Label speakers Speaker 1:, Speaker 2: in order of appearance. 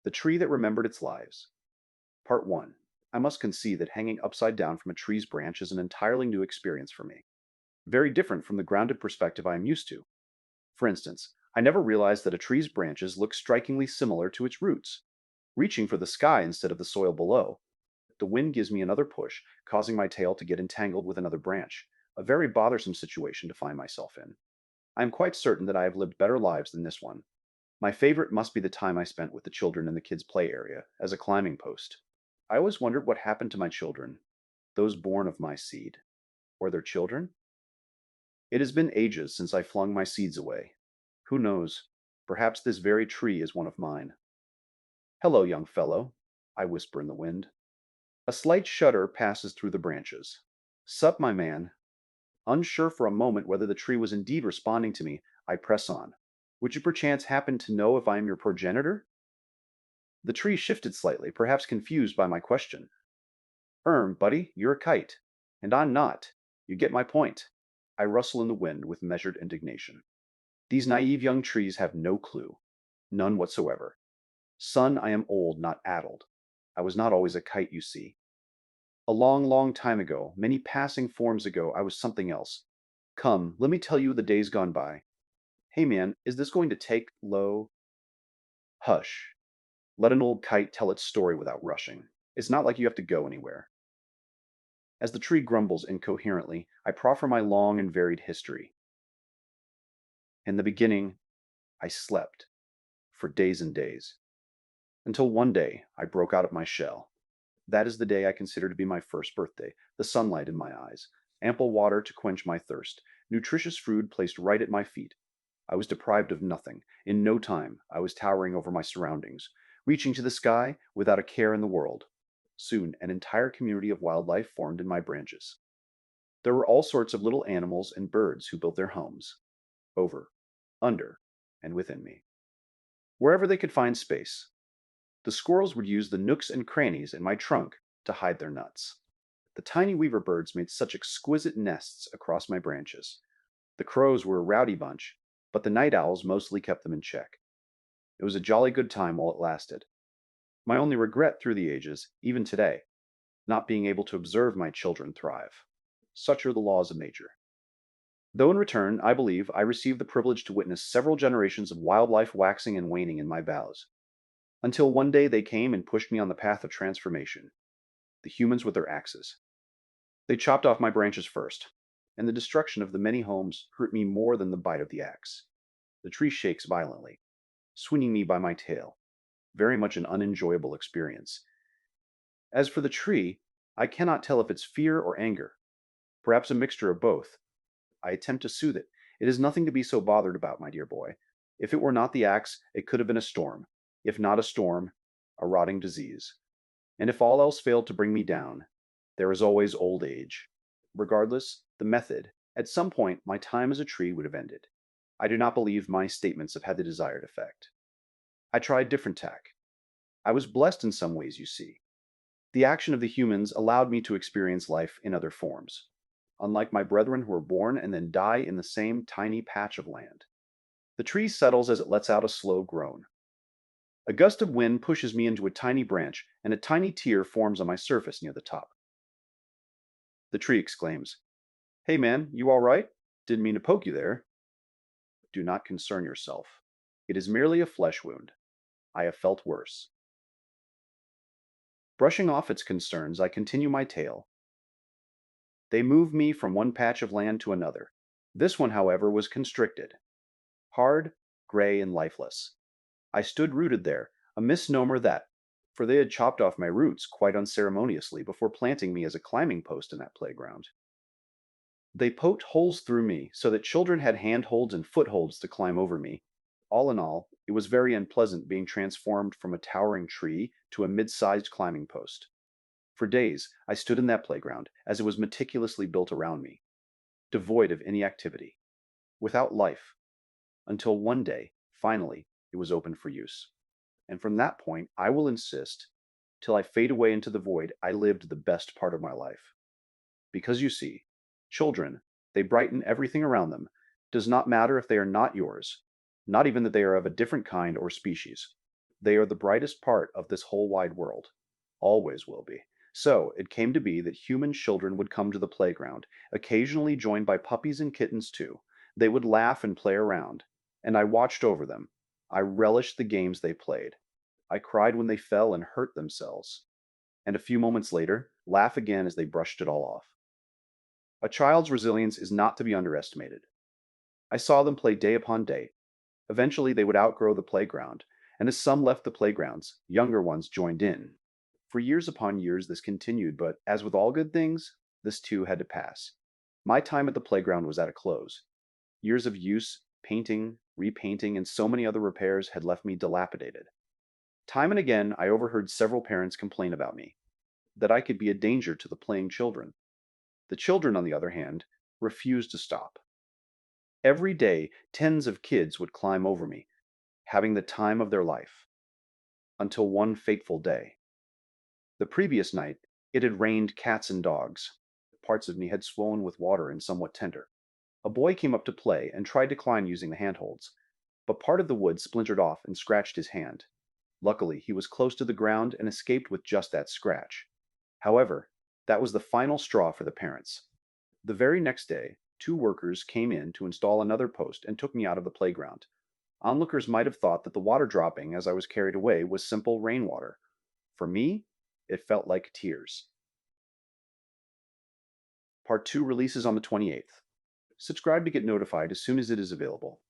Speaker 1: The tree that remembered its lives. Part 1. I must concede that hanging upside down from a tree's branch is an entirely new experience for me, very different from the grounded perspective I am used to. For instance, I never realized that a tree's branches look strikingly similar to its roots, reaching for the sky instead of the soil below. The wind gives me another push, causing my tail to get entangled with another branch, a very bothersome situation to find myself in. I am quite certain that I have lived better lives than this one. My favorite must be the time I spent with the children in the kids' play area as a climbing post. I always wondered what happened to my children, those born of my seed, or their children. It has been ages since I flung my seeds away. Who knows? Perhaps this very tree is one of mine. Hello, young fellow, I whisper in the wind. A slight shudder passes through the branches. Sup, my man. Unsure for a moment whether the tree was indeed responding to me, I press on. Would you perchance happen to know if I am your progenitor? The tree shifted slightly, perhaps confused by my question. Buddy, you're a kite. And I'm not. You get my point. I rustle in the wind with measured indignation. These naive young trees have no clue. None whatsoever. Son, I am old, not addled. I was not always a kite, you see. A long, long time ago, many passing forms ago, I was something else. Come, let me tell you the days gone by. Hey man, is this going to take low? Hush. Let an old kite tell its story without rushing. It's not like you have to go anywhere. As the tree grumbles incoherently, I proffer my long and varied history. In the beginning, I slept for days and days, until one day I broke out of my shell. That is the day I consider to be my first birthday, the sunlight in my eyes, ample water to quench my thirst, nutritious food placed right at my feet. I was deprived of nothing. In no time, I was towering over my surroundings, reaching to the sky without a care in the world. Soon, an entire community of wildlife formed in my branches. There were all sorts of little animals and birds who built their homes, over, under, and within me, wherever they could find space. The squirrels would use the nooks and crannies in my trunk to hide their nuts. The tiny weaver birds made such exquisite nests across my branches. The crows were a rowdy bunch, but the night owls mostly kept them in check. It was a jolly good time while it lasted. My only regret through the ages, even today, not being able to observe my children thrive. Such are the laws of nature. Though in return, I believe, I received the privilege to witness several generations of wildlife waxing and waning in my boughs, until one day they came and pushed me on the path of transformation, the humans with their axes. They chopped off my branches first, and the destruction of the many homes hurt me more than the bite of the axe. The tree shakes violently, swinging me by my tail, very much an unenjoyable experience. As for the tree, I cannot tell if it's fear or anger, perhaps a mixture of both. I attempt to soothe it. It is nothing to be so bothered about, my dear boy. If it were not the axe, it could have been a storm. If not a storm, a rotting disease. And if all else failed to bring me down, there is always old age. Regardless, the method, at some point my time as a tree would have ended. I do not believe my statements have had the desired effect. I tried different tack. I was blessed in some ways, you see. The action of the humans allowed me to experience life in other forms, unlike my brethren who are born and then die in the same tiny patch of land. The tree settles as it lets out a slow groan. A gust of wind pushes me into a tiny branch, and a tiny tear forms on my surface near the top. The tree exclaims, Hey man, you all right? Didn't mean to poke you there. Do not concern yourself. It is merely a flesh wound. I have felt worse. Brushing off its concerns, I continue my tale. They move me from one patch of land to another. This one, however, was constricted, hard, gray, and lifeless. I stood rooted there, a misnomer that, for they had chopped off my roots quite unceremoniously before planting me as a climbing post in that playground. They poked holes through me so that children had handholds and footholds to climb over me. All in all, it was very unpleasant being transformed from a towering tree to a mid-sized climbing post. For days, I stood in that playground, as it was meticulously built around me, devoid of any activity, without life, until one day, finally, it was opened for use. And from that point, I will insist, till I fade away into the void, I lived the best part of my life. Because you see, children, they brighten everything around them. It does not matter if they are not yours, not even that they are of a different kind or species. They are the brightest part of this whole wide world. Always will be. So it came to be that human children would come to the playground, occasionally joined by puppies and kittens too. They would laugh and play around, and I watched over them. I relished the games they played. I cried when they fell and hurt themselves, and a few moments later, laugh again as they brushed it all off. A child's resilience is not to be underestimated. I saw them play day upon day. Eventually, they would outgrow the playground, and as some left the playgrounds, younger ones joined in. For years upon years, this continued, but as with all good things, this too had to pass. My time at the playground was at a close. Years of use, painting, repainting, and so many other repairs had left me dilapidated. Time and again, I overheard several parents complain about me, that I could be a danger to the playing children. The children, on the other hand, refused to stop. Every day, tens of kids would climb over me, having the time of their life, until one fateful day. The previous night, it had rained cats and dogs. Parts of me had swollen with water and somewhat tender. A boy came up to play and tried to climb using the handholds, but part of the wood splintered off and scratched his hand. Luckily, he was close to the ground and escaped with just that scratch. However, that was the final straw for the parents. The very next day, two workers came in to install another post and took me out of the playground. Onlookers might have thought that the water dropping as I was carried away was simple rainwater. For me, it felt like tears. Part 2 releases on the 28th. Subscribe to get notified as soon as it is available.